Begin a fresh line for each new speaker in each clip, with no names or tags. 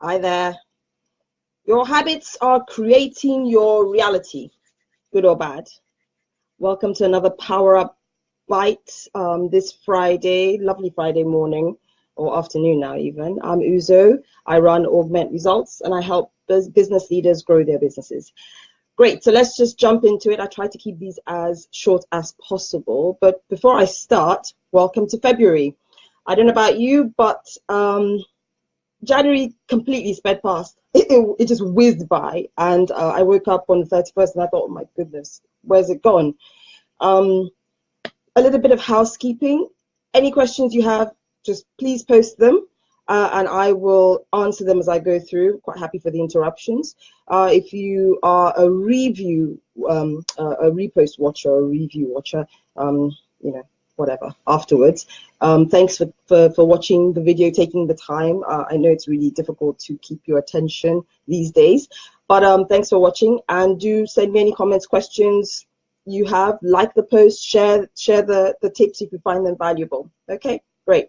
Hi there. Your habits are creating your reality, good or bad. Welcome to another Power Up Bite this Friday, lovely Friday morning or afternoon now even. I'm Uzo. I run Augment Results and I help business leaders grow their businesses. Great, so let's just jump into it. I try to keep these as short as possible. But before I start, welcome to February. I don't know about you, but January completely sped past. It just whizzed by, and I woke up on the 31st and I thought, oh my goodness, where's it gone? A little bit of housekeeping. Any questions you have, just please post them, and I will answer them as I go through. Quite happy for the interruptions. If you are a repost watcher, or a review watcher, whatever, afterwards. Thanks for watching the video, taking the time. I know it's really difficult to keep your attention these days, but thanks for watching, and do send me any comments, questions you have. Like the post, share the tips if you find them valuable. Okay, great.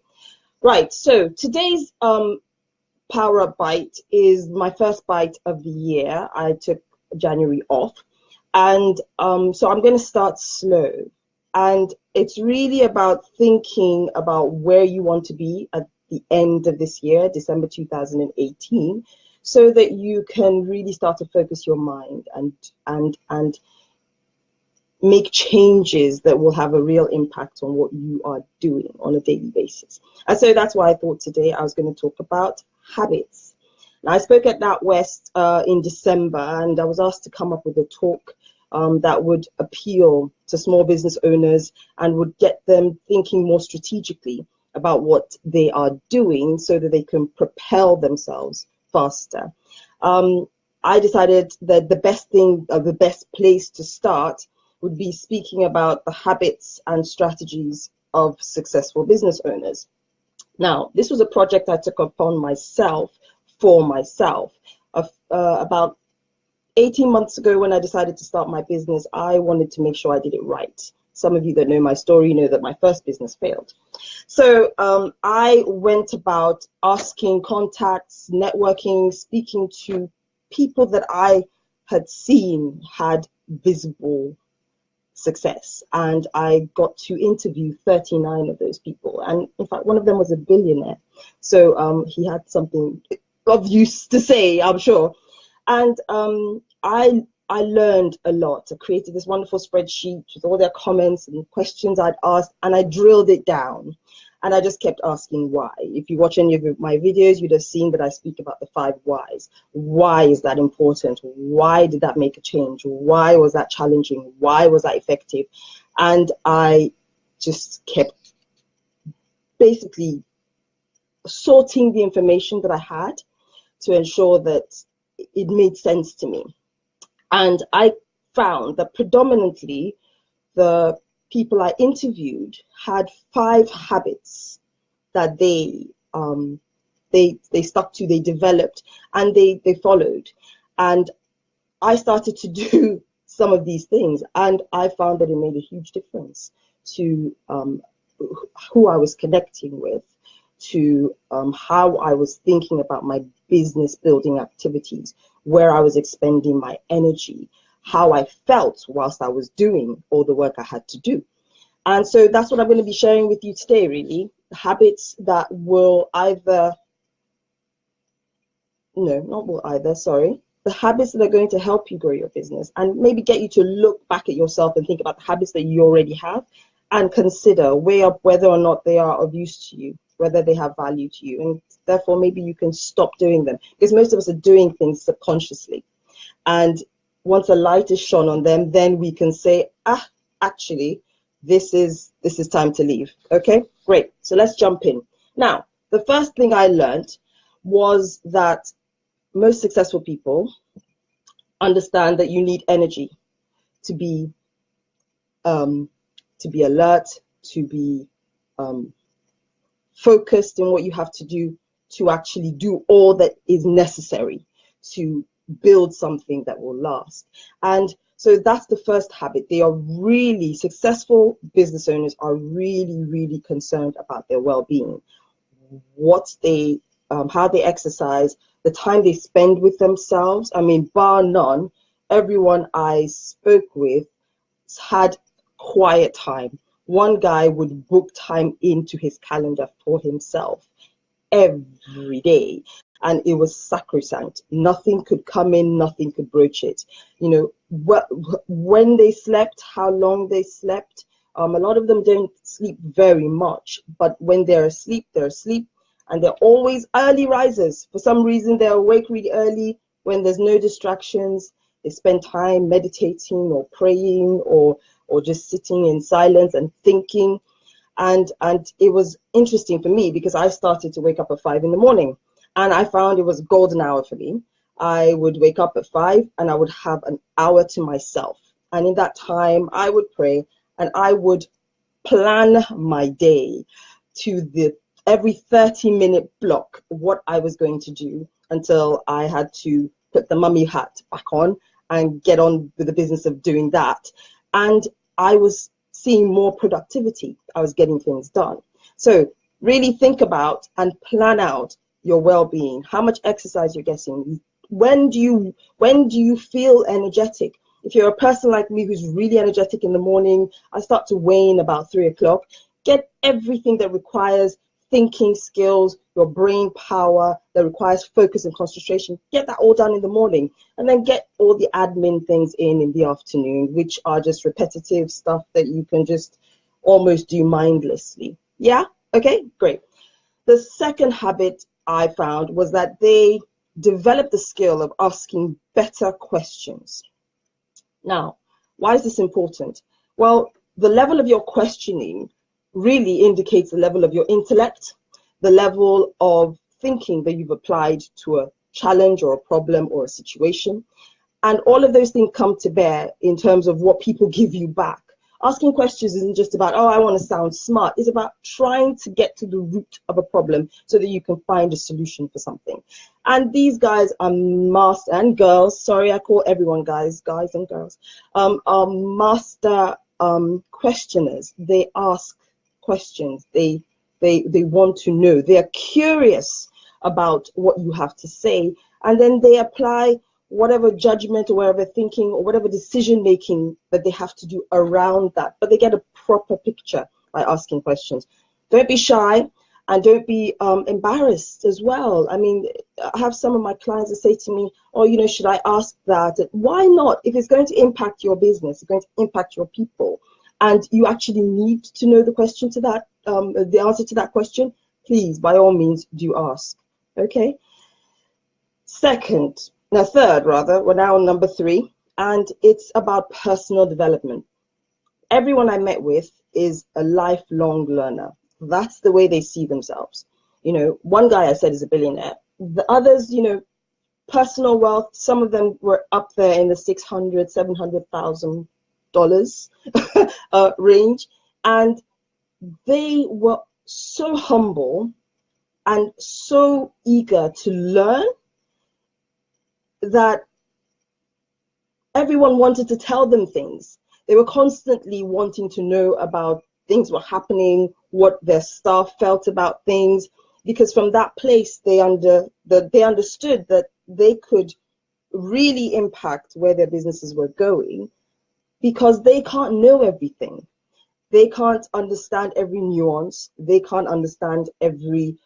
Right, so today's Power Up Bite is my first bite of the year. I took January off, and so I'm going to start slow. And it's really about thinking about where you want to be at the end of this year, December 2018, so that you can really start to focus your mind and make changes that will have a real impact on what you are doing on a daily basis. And so that's why I thought today I was going to talk about habits. Now, I spoke at NatWest in December, and I was asked to come up with a talk that would appeal to small business owners and would get them thinking more strategically about what they are doing so that they can propel themselves faster. I decided that the best place to start would be speaking about the habits and strategies of successful business owners. Now, this was a project I took upon myself for myself about 18 months ago. When I decided to start my business, I wanted to make sure I did it right. Some of you that know my story know that my first business failed. So I went about asking contacts, networking, speaking to people that I had seen had visible success. And I got to interview 39 of those people. And in fact, one of them was a billionaire. So he had something of use to say, I'm sure. And I learned a lot. I created this wonderful spreadsheet with all their comments and questions I'd asked, and I drilled it down. And I just kept asking why. If you watch any of my videos, you'd have seen that I speak about the 5 whys. Why is that important? Why did that make a change? Why was that challenging? Why was that effective? And I just kept basically sorting the information that I had to ensure that it made sense to me. And I found that predominantly the people I interviewed had 5 habits that they stuck to, they developed, and they followed. And I started to do some of these things, and I found that it made a huge difference to who I was connecting with, to how I was thinking about my business building activities, where I was expending my energy, how I felt whilst I was doing all the work I had to do. And so that's what I'm going to be sharing with you today, really. Habits that will either, no, not will either, sorry. The habits that are going to help you grow your business and maybe get you to look back at yourself and think about the habits that you already have and consider, weigh up whether or not they are of use to you, whether they have value to you, and therefore maybe you can stop doing them, because most of us are doing things subconsciously. And once a light is shone on them, then we can say, actually, this is time to leave. Okay, great. So let's jump in. Now, the first thing I learned was that most successful people understand that you need energy to be alert, to be focused in what you have to do, to actually do all that is necessary to build something that will last. And so that's the first habit. They are really, successful business owners are really, really concerned about their well-being, what they how they exercise, the time they spend with themselves. I mean, bar none, everyone I spoke with had quiet time. One guy would book time into his calendar for himself every day, and it was sacrosanct. Nothing could come in, nothing could broach it. You know, when they slept, how long they slept. A lot of them don't sleep very much, but when they're asleep, and they're always early risers. For some reason, they're awake really early when there's no distractions. They spend time meditating or praying or just sitting in silence and thinking. And it was interesting for me because I started to wake up at 5 in the morning, and I found it was a golden hour for me. I would wake up at 5 and I would have an hour to myself. And in that time, I would pray and I would plan my day to the every 30-minute block what I was going to do until I had to put the mummy hat back on and get on with the business of doing that. And I was seeing more productivity. I was getting things done. So really think about and plan out your well-being, how much exercise you're getting. When do you feel energetic? If you're a person like me who's really energetic in the morning, I start to wane about 3 o'clock. Get everything that requires thinking skills, your brain power, that requires focus and concentration. Get that all done in the morning, and then get all the admin things in the afternoon, which are just repetitive stuff that you can just almost do mindlessly. Yeah? Okay, great. The second habit I found was that they developed the skill of asking better questions. Now, why is this important? Well, the level of your questioning really indicates the level of your intellect, the level of thinking that you've applied to a challenge or a problem or a situation. And all of those things come to bear in terms of what people give you back. Asking questions isn't just about, oh, I want to sound smart. It's about trying to get to the root of a problem so that you can find a solution for something. And these guys are master, and girls, sorry, I call everyone guys and girls, are master questioners. They ask questions. They want to know. They are curious about what you have to say, and then they apply whatever judgment or whatever thinking or whatever decision making that they have to do around that. But they get a proper picture by asking questions. Don't be shy, and don't be embarrassed as well. I mean, I have some of my clients that say to me, oh, you know, should I ask that? Why not? If it's going to impact your business, it's going to impact your people, and you actually need to know the question to that, the answer to that question, please, by all means, do ask. Okay. Third, we're now on number 3, and it's about personal development. Everyone I met with is a lifelong learner. That's the way they see themselves. You know, one guy I said is a billionaire. The others, you know, personal wealth, some of them were up there in the $600,000, $700,000 range, and they were so humble and so eager to learn that everyone wanted to tell them things. They were constantly wanting to know about things were happening, what their staff felt about things, because from that place they understood that they could really impact where their businesses were going, because they can't know everything. They can't understand every nuance. They can't understand every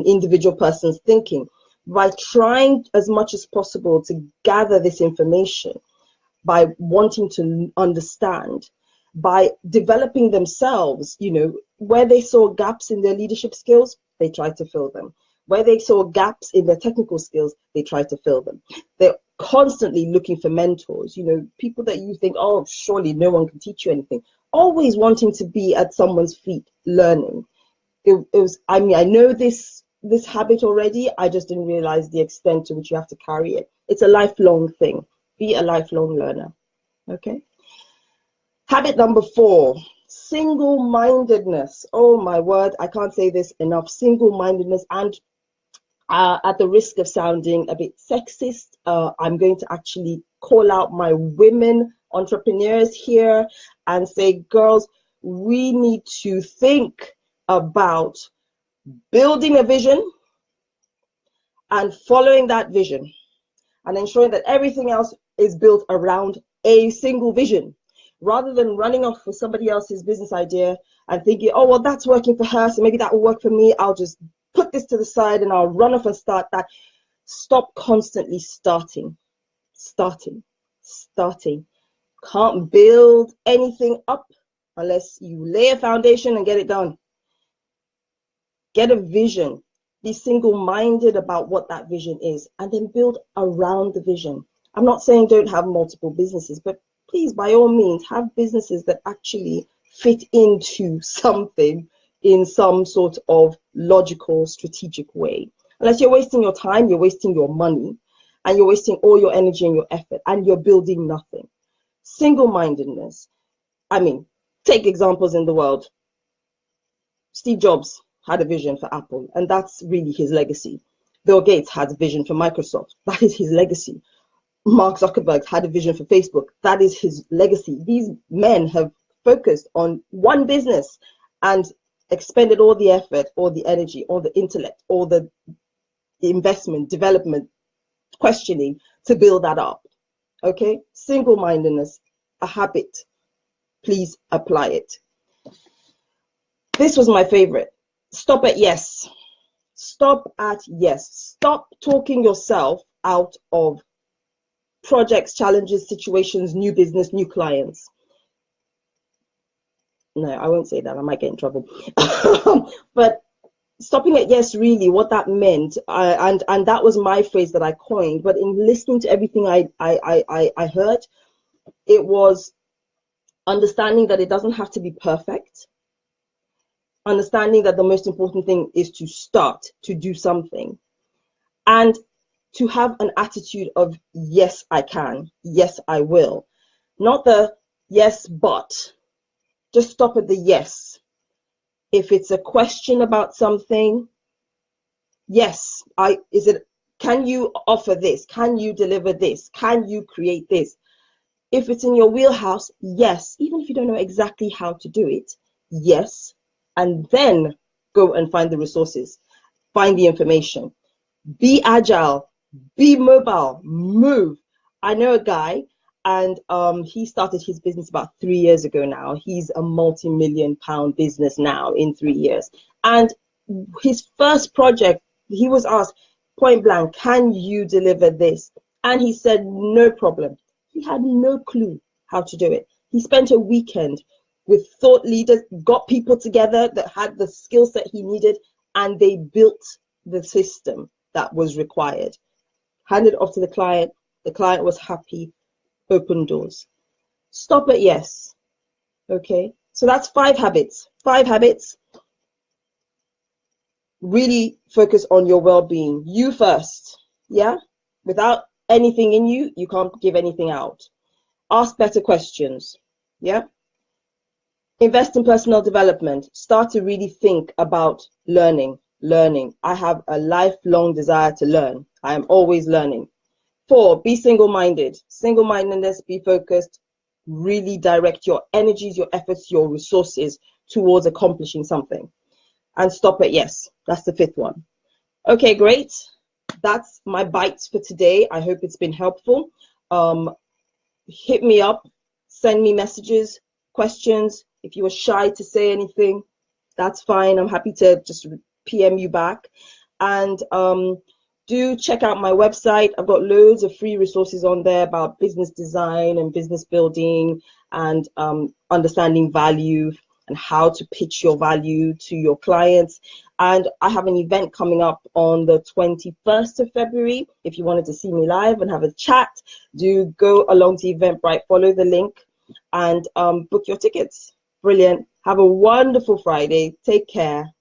individual person's thinking. By trying as much as possible to gather this information, by wanting to understand, by developing themselves, you know, where they saw gaps in their leadership skills, they tried to fill them. Where they saw gaps in their technical skills, they tried to fill them. They're constantly looking for mentors, you know, people that you think, oh, surely no one can teach you anything. Always wanting to be at someone's feet, learning. It was, I mean, I know this habit already, I just didn't realize the extent to which you have to carry it. It's a lifelong thing. Be a lifelong learner. Okay. Habit number 4, single-mindedness. Oh my word, I can't say this enough. Single-mindedness, and at the risk of sounding a bit sexist, I'm going to actually call out my women entrepreneurs here and say, girls, we need to think about building a vision and following that vision and ensuring that everything else is built around a single vision, rather than running off with somebody else's business idea and thinking, oh, well, that's working for her, so maybe that will work for me. I'll just put this to the side and I'll run off and start that. Stop constantly starting. Can't build anything up unless you lay a foundation and get it done. Get a vision. Be single-minded about what that vision is, and then build around the vision. I'm not saying don't have multiple businesses, but please, by all means, have businesses that actually fit into something in some sort of logical, strategic way. Unless you're wasting your time, you're wasting your money, and you're wasting all your energy and your effort, and you're building nothing. Single-mindedness. I mean, take examples in the world. Steve Jobs had a vision for Apple, and that's really his legacy. Bill Gates had a vision for Microsoft. That is his legacy. Mark Zuckerberg had a vision for Facebook. That is his legacy. These men have focused on one business and expended all the effort, all the energy, all the intellect, all the investment, development, questioning to build that up. Okay? Single-mindedness, a habit. Please apply it. This was my favorite. Stop at yes. Stop at yes. Stop talking yourself out of projects, challenges, situations, new business, new clients. No, I won't say that. I might get in trouble. But stopping at yes, really, what that meant, and that was my phrase that I coined, but in listening to everything I heard, it was understanding that it doesn't have to be perfect. Understanding that the most important thing is to start, to do something, and to have an attitude of yes, I can, yes, I will. Not the yes, but. Just stop at the yes. If it's a question about something, yes, can you offer this? Can you deliver this? Can you create this? If it's in your wheelhouse, yes, even if you don't know exactly how to do it, yes. And then go and find the resources, find the information, be agile, be mobile, move. I know a guy, and he started his business about 3 years ago now. He's a multi-million-pound business now in 3 years. And his first project, he was asked point blank, can you deliver this? And he said, no problem. He had no clue how to do it. He spent a weekend with thought leaders, got people together that had the skill set he needed, and they built the system that was required. Handed it off to the client was happy, open doors. Stop at yes. Okay, so that's 5 habits. 5 habits. Really focus on your well-being. You first, yeah? Without anything in you, you can't give anything out. Ask better questions, yeah? Invest in personal development. Start to really think about learning. I have a lifelong desire to learn. I am always learning. 4, be single-minded. Single-mindedness, be focused. Really direct your energies, your efforts, your resources towards accomplishing something. And stop at yes. That's the 5th one. Okay, great. That's my bites for today. I hope it's been helpful. Hit me up. Send me messages, questions. If you were shy to say anything, that's fine. I'm happy to just PM you back. And do check out my website. I've got loads of free resources on there about business design and business building and understanding value and how to pitch your value to your clients. And I have an event coming up on the 21st of February. If you wanted to see me live and have a chat, do go along to Eventbrite, follow the link, and book your tickets. Brilliant. Have a wonderful Friday. Take care.